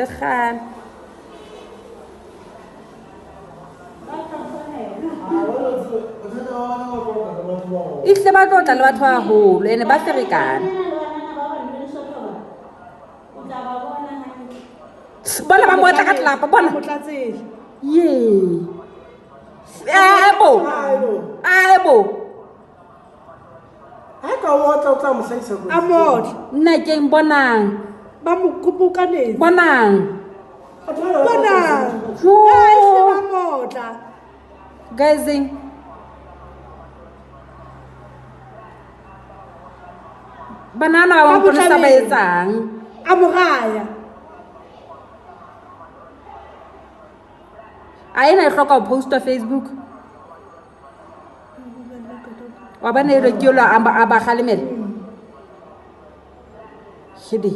le kgale ihle ba tlotla le batho ba haholo ene ba ferekana bona ba motla ka tlelapa bona ye ebo nna keng bonang bonang guysing banana ba mpona sa ba etsang a ena e hloka ho posta Facebook wa bana e rekilwe a ba kgalemela shidi